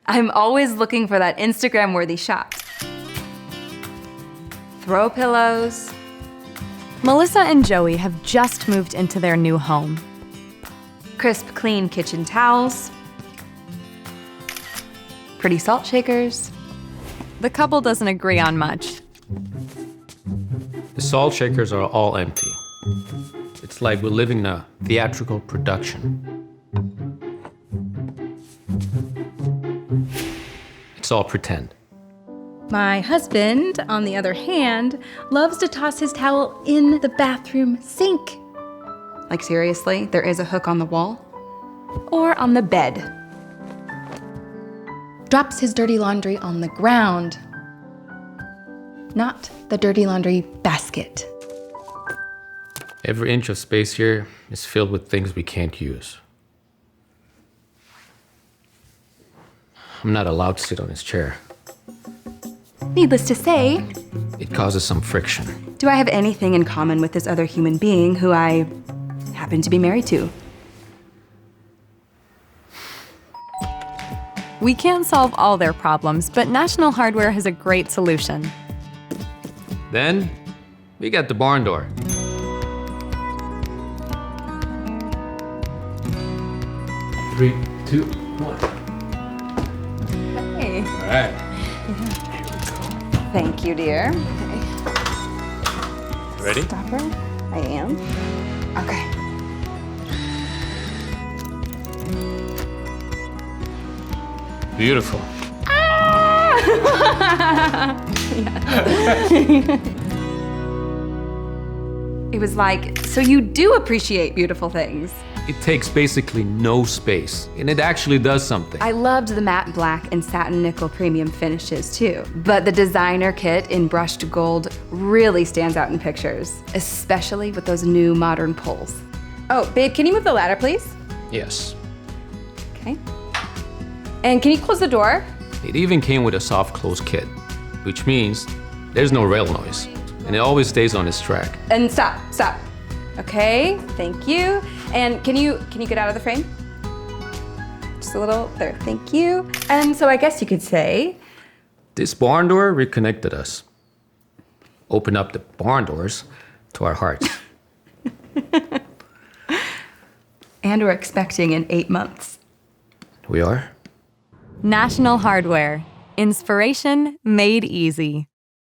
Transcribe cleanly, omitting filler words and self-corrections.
I'm always looking for that Instagram-worthy shop. Throw pillows. Melissa and Joey have just moved into their new home. Crisp, clean kitchen towels. Pretty salt shakers. The couple doesn't agree on much. The salt shakers are all empty. It's like we're living in a theatrical production. It's all pretend. My husband, on the other hand, loves to toss his towel in the bathroom sink. Like seriously, there is a hook on the wall or on the bed. Drops his dirty laundry on the ground, not the dirty laundry basket. Every inch of space here is filled with things we can't use. I'm not allowed to sit on his chair. Needless to say, It causes some friction. do I have anything in common with this other human being who I happen to be married to? We can't solve all their problems, but National Hardware has a great solution. Then, we got the barn door. Three, two, one. Hey. All right. Thank you, dear. Ready? Stopper. I am. Okay. Beautiful. It was like, so you do appreciate beautiful things. It takes basically no space, and it actually does something. I loved the matte black and satin nickel premium finishes too, but the designer kit in brushed gold really stands out in pictures, especially with those new modern pulls. Oh, babe, can you move the ladder, please? Yes. Okay. And can you close the door? It even came with a soft close kit, which means there's no rail noise, and it always stays on its track. And stop. Okay, thank you. And can you get out of the frame? Just a little, there, thank you. And so I guess you could say, This barn door reconnected us. Open up the barn doors to our hearts. and we're expecting in 8 months. We are? National Hardware. Inspiration made easy.